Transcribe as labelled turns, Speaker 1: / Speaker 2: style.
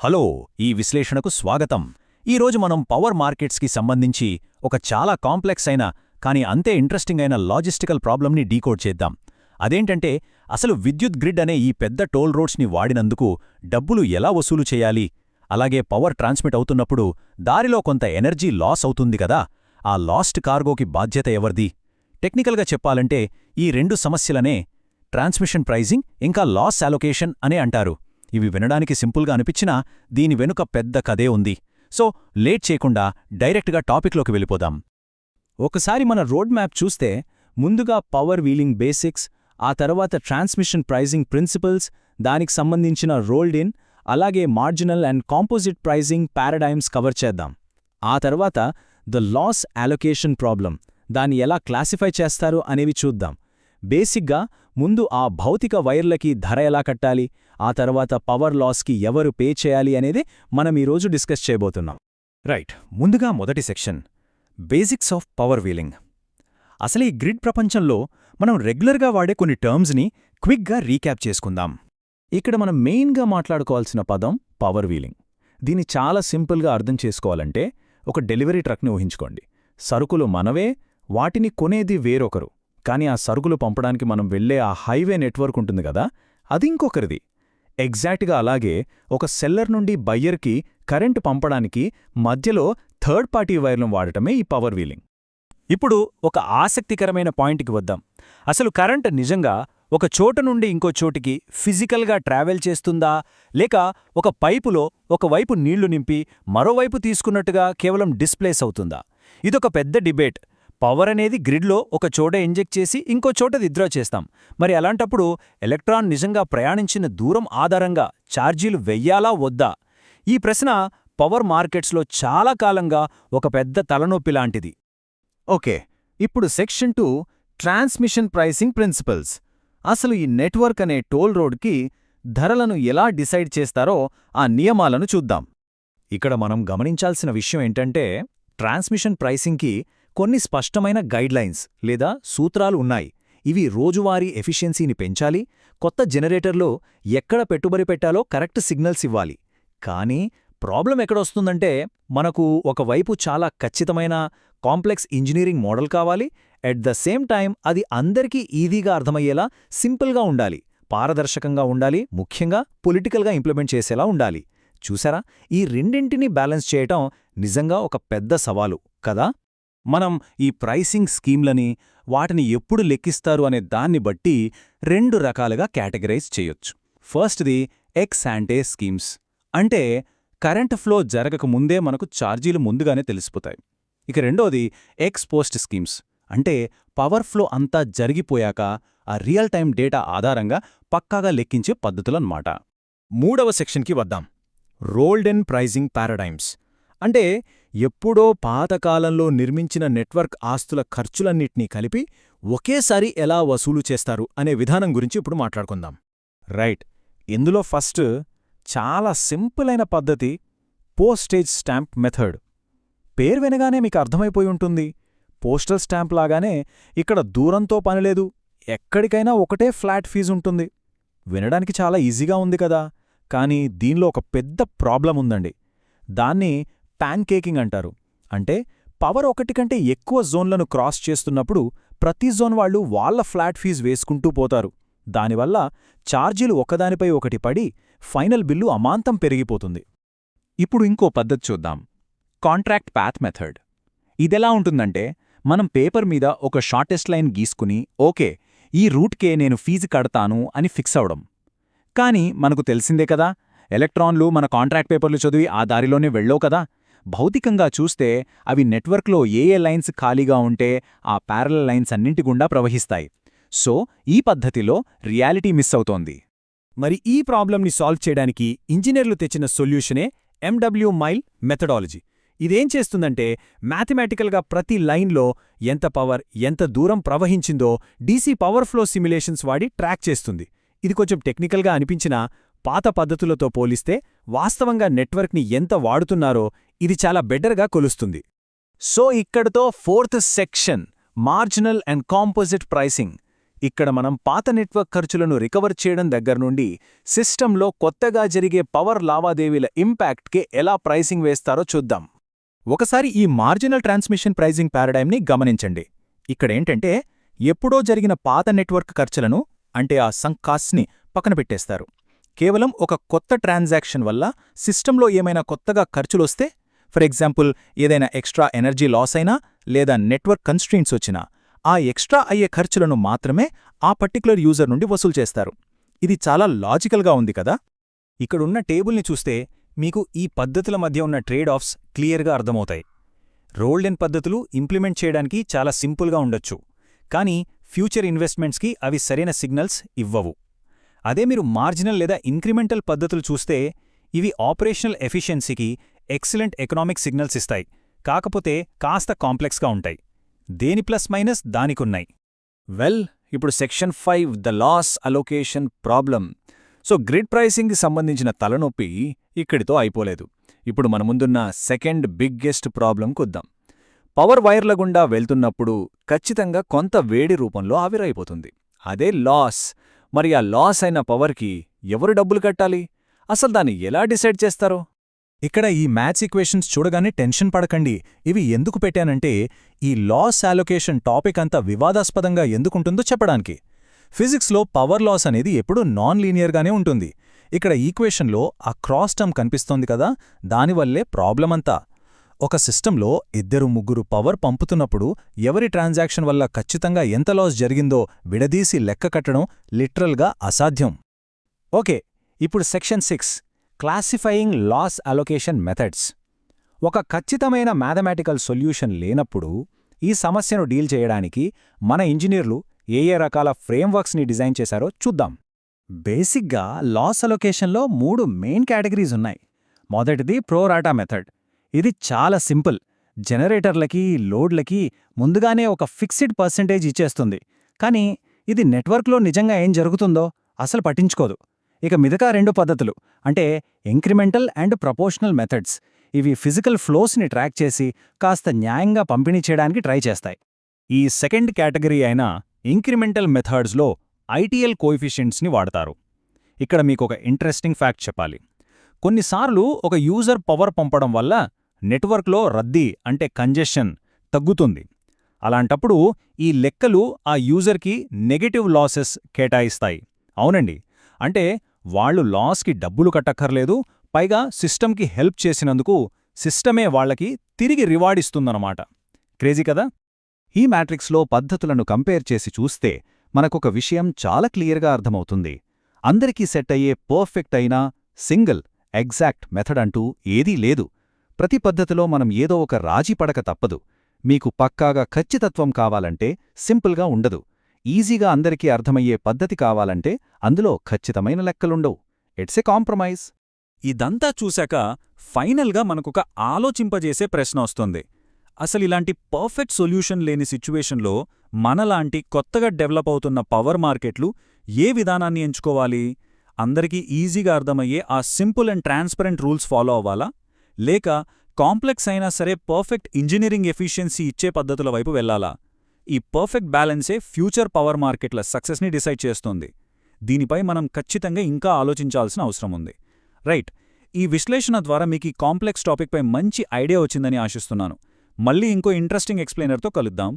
Speaker 1: Hello, ఈ విశ్లేషణకు స్వాగతం. ఈరోజు మనం పవర్ మార్కెట్స్కి సంబంధించి ఒక చాలా కాంప్లెక్స్ అయిన కానీ అంతే ఇంట్రెస్టింగ్ అయిన లాజిస్టికల్ ప్రాబ్లంని డీకోడ్ చేద్దాం. అదేంటంటే, అసలు విద్యుత్ గ్రిడ్ అనే ఈ పెద్ద టోల్ రోడ్స్ని వాడినందుకు డబ్బులు ఎలా వసూలు చేయాలి? అలాగే పవర్ ట్రాన్స్మిట్ అవుతున్నప్పుడు దారిలో కొంత ఎనర్జీ లాస్ అవుతుంది కదా, ఆ లాస్ట్ కార్గోకి బాధ్యత ఎవరిది? టెక్నికల్గా చెప్పాలంటే ఈ రెండు సమస్యలనే ట్రాన్స్మిషన్ ప్రైజింగ్ ఇంకా లాస్ అలొకేషన్ అనే అంటారు. ఇవి వినడానికి సింపుల్గా అనిపించినా దీని వెనుక పెద్ద కథే ఉంది. సో లేట్ చేయకుండా డైరెక్ట్గా టాపిక్లోకి వెళ్ళిపోదాం. ఒకసారి మన రోడ్ మ్యాప్ చూస్తే ముందుగా పవర్ వీలింగ్ బేసిక్స్, ఆ తర్వాత ట్రాన్స్మిషన్ ప్రైజింగ్ ప్రిన్సిపల్స్, దానికి సంబంధించిన రోల్డ్ ఇన్, అలాగే marginal and composite pricing paradigms cover చేద్దాం. ఆ తర్వాత ద లాస్ అలొకేషన్ ప్రాబ్లం, దాన్ని ఎలా క్లాసిఫై చేస్తారు అనేవి చూద్దాం. బేసిక్గా ముందు ఆ భౌతిక వైర్లకి ధర ఎలా కట్టాలి, ఆ తర్వాత పవర్ లాస్కి ఎవరు పే చేయాలి అనేది మనం ఈరోజు డిస్కస్ చేయబోతున్నాం. రైట్, ముందుగా మొదటి section, basics of power wheeling. అసలు ఈ గ్రిడ్ ప్రపంచంలో మనం రెగ్యులర్గా వాడే కొన్ని టర్మ్స్ని క్విక్గా రీక్యాప్ చేసుకుందాం. ఇక్కడ మనం మెయిన్గా మాట్లాడుకోవాల్సిన పదం పవర్ వీలింగ్. దీన్ని చాలా సింపుల్గా అర్థం చేసుకోవాలంటే ఒక డెలివరీ ట్రక్ని ఊహించుకోండి. సరుకులు మనవే, వాటిని కొనేది వేరొకరు. కానీ ఆ సరుకులు పంపడానికి మనం వెళ్లే ఆ హైవే నెట్వర్క్ ఉంటుంది కదా, అది ఇంకొకరిది. ఎగ్జాక్ట్గా అలాగే ఒక సెల్లర్ నుండి బయ్యర్కి కరెంటు పంపడానికి మధ్యలో థర్డ్ పార్టీ వైర్లను వాడటమే ఈ పవర్ వీలింగ్. ఇప్పుడు ఒక ఆసక్తికరమైన పాయింట్కి వద్దాం. అసలు కరెంట్ నిజంగా ఒక చోట నుండి ఇంకో చోటికి ఫిజికల్గా ట్రావెల్ చేస్తుందా, లేక ఒక పైపులో ఒకవైపు నీళ్లు నింపి మరోవైపు తీసుకున్నట్టుగా కేవలం డిస్ప్లేస్ అవుతుందా? ఇదొక పెద్ద డిబేట్. పవర్ అనేది గ్రిడ్లో ఒక చోట ఇంజెక్ట్ చేసి ఇంకో చోట విత్డ్రా చేస్తాం. మరి అలాంటప్పుడు ఎలక్ట్రాన్ నిజంగా ప్రయాణించిన దూరం ఆధారంగా ఛార్జీలు వెయ్యాలా వద్దా? ఈ ప్రశ్న పవర్ మార్కెట్స్లో చాలా కాలంగా ఒక పెద్ద తలనొప్పి లాంటిది. ఓకే, ఇప్పుడు సెక్షన్ 2, ట్రాన్స్మిషన్ ప్రైసింగ్ ప్రిన్సిపల్స్. అసలు ఈ నెట్వర్క్ అనే టోల్ రోడ్కి ధరలను ఎలా డిసైడ్ చేస్తారో ఆ నియమాలను చూద్దాం. ఇక్కడ మనం గమనించాల్సిన విషయం ఏంటంటే, ట్రాన్స్మిషన్ ప్రైసింగ్కి కొన్ని స్పష్టమైన గైడ్లైన్స్ లేదా సూత్రాలు ఉన్నాయి. ఇవి రోజువారీ ఎఫిషియన్సీని పెంచాలి, కొత్త జనరేటర్లో ఎక్కడ పెట్టుబడి పెట్టాలో కరెక్ట్ సిగ్నల్స్ ఇవ్వాలి. కానీ ప్రాబ్లం ఎక్కడొస్తుందంటే, మనకు ఒకవైపు చాలా ఖచ్చితమైన కాంప్లెక్స్ ఇంజనీరింగ్ మోడల్ కావాలి, ఎట్ ద సేమ్ టైం అది అందరికీ ఈజీగా అర్థమయ్యేలా సింపుల్గా ఉండాలి, పారదర్శకంగా ఉండాలి, ముఖ్యంగా పొలిటికల్గా ఇంప్లిమెంట్ చేసేలా ఉండాలి. చూసారా, ఈ రెండింటినీ బ్యాలెన్స్ చేయటం నిజంగా ఒక పెద్ద సవాలు కదా. మనం ఈ ప్రైసింగ్ స్కీమ్లని, వాటిని ఎప్పుడు లెక్కిస్తారు అనే దాన్ని బట్టి రెండు రకాలుగా కేటగరైజ్ చేయొచ్చు. ఫస్ట్ది ఎక్స్ యాంటే స్కీమ్స్, అంటే కరెంట్ ఫ్లో జరగకముందే మనకు ఛార్జీలు ముందుగానే తెలిసిపోతాయి. ఇక రెండోది ఎక్స్ పోస్ట్ స్కీమ్స్, అంటే పవర్ ఫ్లో అంతా జరిగిపోయాక ఆ రియల్ టైం డేటా ఆధారంగా పక్కాగా లెక్కించే పద్ధతులన్నమాట. మూడవ సెక్షన్కి వద్దాం, రోల్డ్ ఇన్ ప్రైజింగ్ పారాడైమ్స్, అంటే ఎప్పుడో పాతకాలంలో నిర్మించిన నెట్వర్క్ ఆస్తుల ఖర్చులన్నిటినీ కలిపి ఒకేసారి ఎలా వసూలు చేస్తారు అనే విధానం గురించి ఇప్పుడు మాట్లాడుకుందాం. రైట్, ఇందులో ఫస్ట్ చాలా సింపుల్ అయిన పద్ధతి పోస్టేజ్ స్టాంప్ మెథడ్. పేరు వినగానే మీకు అర్థమైపోయి ఉంటుంది. పోస్టల్ స్టాంప్ లాగానే ఇక్కడ దూరంతో పనిలేదు, ఎక్కడికైనా ఒకటే ఫ్లాట్ ఫీజుంటుంది. వినడానికి చాలా ఈజీగా ఉంది కదా, కానీ దీనిలో ఒక పెద్ద ప్రాబ్లం ఉందండి. దాన్ని ప్యాన్కేకింగ్ అంటారు. అంటే పవర్ ఒకటి కంటే ఎక్కువ జోన్లను క్రాస్ చేస్తున్నప్పుడు ప్రతి జోన్ వాళ్ళు వాళ్ల ఫ్లాట్ ఫీజు వేసుకుంటూ పోతారు. దానివల్ల ఛార్జీలు ఒకదానిపై ఒకటి పడి ఫైనల్ బిల్లు అమాంతం పెరిగిపోతుంది. ఇప్పుడు ఇంకో పద్ధతి చూద్దాం, కాంట్రాక్ట్ పాత్ మెథడ్. ఇదెలా ఉంటుందంటే, మనం పేపర్ మీద ఒక షార్టెస్ట్ లైన్ గీసుకుని ఓకే, ఈ రూట్కే నేను ఫీజు కడతాను అని ఫిక్స్ అవడం. కానీ మనకు తెలిసిందే కదా, ఎలక్ట్రాన్లు మన కాంట్రాక్ట్ పేపర్లు చదివి ఆ దారిలోనే వెళ్ళో కదా. భౌతికంగా చూస్తే అవి నెట్వర్క్లో ఏ లైన్స్ ఖాళీగా ఉంటే ఆ ప్యారలల్ లైన్స్ అన్నింటి గుండా ప్రవహిస్తాయి. సో ఈ పద్ధతిలో రియాలిటీ మిస్ అవుతోంది. మరి ఈ ప్రాబ్లంని సాల్వ్ చేయడానికి ఇంజనీర్లు తెచ్చిన సొల్యూషనే ఎండబ్ల్యూ మైల్ మెథడాలజీ. ఇదేం చేస్తుందంటే, మ్యాథమెటికల్గా ప్రతి లైన్లో ఎంత పవర్ ఎంత దూరం ప్రవహించిందో డీసీ పవర్ ఫ్లో సిమ్యులేషన్స్ వాడి ట్రాక్ చేస్తుంది. ఇది కొంచెం టెక్నికల్గా అనిపించినా పాత పద్ధతులతో పోలిస్తే వాస్తవంగా నెట్వర్క్ని ఎంత వాడుతున్నారో ఇది చాలా బెటర్గా కొలుస్తుంది. సో ఇక్కడతో fourth section, marginal and composite pricing. ఇక్కడ మనం పాత నెట్వర్క్ ఖర్చులను రికవర్ చేయడం దగ్గర నుండి సిస్టంలో కొత్తగా జరిగే పవర్ లావాదేవీల ఇంపాక్ట్కి ఎలా ప్రైసింగ్ వేస్తారో చూద్దాం. ఒకసారి ఈ మార్జినల్ ట్రాన్స్మిషన్ ప్రైజింగ్ పారాడైమ్ని గమనించండి. ఇక్కడేంటంటే ఎప్పుడో జరిగిన పాత నెట్వర్క్ ఖర్చులను అంటే ఆ సంక్ కాస్ట్ని పక్కన పెట్టేస్తారు. కేవలం ఒక కొత్త ట్రాన్సాక్షన్ వల్ల సిస్టంలో ఏమైనా కొత్తగా ఖర్చులొస్తే, ఫర్ ఎగ్జాంపుల్ ఏదైనా ఎక్స్ట్రా ఎనర్జీ లాస్ అయినా లేదా నెట్వర్క్ కన్స్ట్రెయింట్స్ వచ్చినా ఆ ఎక్స్ట్రా అయ్యే ఖర్చులను మాత్రమే ఆ పర్టిక్యులర్ యూజర్ నుండి వసూలు చేస్తారు. ఇది చాలా లాజికల్గా ఉంది కదా. ఇక్కడున్న టేబుల్ని చూస్తే మీకు ఈ పద్ధతుల మధ్య ఉన్న ట్రేడ్ ఆఫ్స్ క్లియర్గా అర్థమవుతాయి. రోల్డెన్ పద్ధతులు ఇంప్లిమెంట్ చేయడానికి చాలా సింపుల్గా ఉండొచ్చు, కానీ ఫ్యూచర్ ఇన్వెస్ట్మెంట్స్కి అవి సరైన సిగ్నల్స్ ఇవ్వవు. అదే మీరు మార్జినల్ లేదా ఇంక్రిమెంటల్ పద్ధతులు చూస్తే ఇవి ఆపరేషనల్ ఎఫిషియన్సీకి ఎక్సలెంట్ ఎకనామిక్ సిగ్నల్స్ ఇస్తాయి, కాకపోతే కాస్త కాంప్లెక్స్గా ఉంటాయి. దేని ప్లస్ మైనస్ దానికున్నాయి. ఇప్పుడు section 5 the loss allocation problem. So grid ప్రైసింగ్కి సంబంధించిన తలనొప్పి ఇక్కడితో అయిపోలేదు. ఇప్పుడు మన ముందున్న సెకండ్ బిగ్గెస్ట్ ప్రాబ్లంకొద్దాం. పవర్ వైర్ల గుండా వెళ్తున్నప్పుడు ఖచ్చితంగా కొంత వేడి రూపంలో ఆవిరైపోతుంది. అదే లాస్. మరి ఆ లాస్ అయిన పవర్కి ఎవరు డబ్బులు కట్టాలి? అసలు దాన్ని ఎలా డిసైడ్ చేస్తారో? ఇక్కడ ఈ మ్యాథ్స్ ఈక్వేషన్స్ చూడగానే టెన్షన్ పడకండి. ఇవి ఎందుకు పెట్టానంటే ఈ లాస్ అలొకేషన్ టాపిక్ అంతా వివాదాస్పదంగా ఎందుకుంటుందో చెప్పడానికి. ఫిజిక్స్లో పవర్ లాస్ అనేది ఎప్పుడూ నాన్ లీనియర్గానే ఉంటుంది. ఇక్కడ ఈక్వేషన్లో ఆ క్రాస్ టర్మ్ కనిపిస్తోంది కదా, దానివల్లే ప్రాబ్లమంతా. ఒక సిస్టంలో 2-3 పవర్ పంపుతున్నప్పుడు ఎవరి ట్రాన్సాక్షన్ వల్ల ఖచ్చితంగా ఎంత లాస్ జరిగిందో విడదీసి లెక్క కట్టడం లిటరల్గా అసాధ్యం. ఓకే, ఇప్పుడు సెక్షన్ 6 క్లాసిఫయింగ్ లాస్ అలొకేషన్ మెథడ్స్. ఒక ఖచ్చితమైన మ్యాథమెటికల్ సొల్యూషన్ లేనప్పుడు ఈ సమస్యను డీల్ చేయడానికి మన ఇంజనీర్లు ఏ రకాల ఫ్రేమ్వర్క్స్ని డిజైన్ చేశారో చూద్దాం. బేసిక్గా లాస్ అలొకేషన్లో 3 మెయిన్ కేటగిరీస్ ఉన్నాయి. మొదటిది ప్రోరాటా మెథడ్. ఇది చాలా సింపుల్. జనరేటర్లకి, లోడ్లకి ముందుగానే ఒక ఫిక్స్డ్ పర్సెంటేజ్ ఇచ్చేస్తుంది. కానీ ఇది నెట్వర్క్లో నిజంగా ఏం జరుగుతుందో అసలు పట్టించుకోదు. ఇక మిగతా 2 పద్ధతులు అంటే ఇంక్రిమెంటల్ అండ్ ప్రపోర్షనల్ మెథడ్స్. ఇవి ఫిజికల్ ఫ్లోస్ని ట్రాక్ చేసి కాస్త న్యాయంగా పంపిణీ చేయడానికి ట్రై చేస్తాయి. ఈ సెకండ్ కేటగిరీ అయిన ఇంక్రిమెంటల్ మెథడ్స్లో ఐటీఎల్ కోఎఫిషియెంట్స్ని వాడతారు. ఇక్కడ మీకొక ఇంట్రెస్టింగ్ ఫ్యాక్ట్ చెప్పాలి. కొన్నిసార్లు ఒక యూజర్ పవర్ పంపడం వల్ల నెట్వర్క్లో రద్దీ అంటే కంజెషన్ తగ్గుతుంది. అలాంటప్పుడు ఈ లెక్కలు ఆ యూజర్కి నెగెటివ్ లాసెస్ కేటాయిస్తాయి. అవునండి, అంటే వాళ్లు లాస్కి డబ్బులు కట్టక్కర్లేదు, పైగా సిస్టమ్కి హెల్ప్ చేసినందుకు సిస్టమే వాళ్లకి తిరిగి రివార్డ్ ఇస్తుందన్నమాట. క్రేజీ కదా. ఈ మ్యాట్రిక్స్లో పద్ధతులను కంపేర్ చేసి చూస్తే మనకొక విషయం చాలా క్లియర్గా అర్థమవుతుంది. అందరికీ సెట్ అయ్యే పర్ఫెక్ట్ అయిన సింగిల్ ఎగ్జాక్ట్ మెథడ్ అంటూ ఏదీ లేదు. ప్రతి పద్ధతిలో మనం ఏదో ఒక రాజీ పడక తప్పదు. మీకు పక్కాగా ఖచ్చితత్వం కావాలంటే సింపుల్గా ఉండదు. ఈజీగా అందరికీ అర్థమయ్యే పద్ధతి కావాలంటే అందులో ఖచ్చితమైన లెక్కలుండవు. It's a compromise. ఇదంతా చూశాక ఫైనల్గా మనకొక ఆలోచింపజేసే ప్రశ్న వస్తుంది. అసలిలాంటి పర్ఫెక్ట్ సొల్యూషన్ లేని సిచ్యువేషన్లో మనలాంటి కొత్తగా డెవలప్ అవుతున్న పవర్ మార్కెట్లు ఏ విధానాన్ని ఎంచుకోవాలి? అందరికీ ఈజీగా అర్థమయ్యే ఆ simple and transparent rules follow అవ్వాలా, లేక కాంప్లెక్స్ అయినా సరే పర్ఫెక్ట్ ఇంజనీరింగ్ ఎఫిషియన్సీ ఇచ్చే పద్ధతుల వైపు వెళ్లాలా? ఈ పర్ఫెక్ట్ బ్యాలెన్సే ఫ్యూచర్ పవర్ మార్కెట్ల సక్సెస్ని డిసైడ్ చేస్తుంది. దీనిపై మనం ఖచ్చితంగా ఇంకా ఆలోచించాల్సిన అవసరం ఉంది. రైట్, ఈ విశ్లేషణ ద్వారా మీకు ఈ కాంప్లెక్స్ టాపిక్పై మంచి ఐడియా వచ్చిందని ఆశిస్తున్నాను. మళ్ళీ ఇంకో ఇంట్రెస్టింగ్ ఎక్స్ప్లెయినర్తో కలుద్దాం.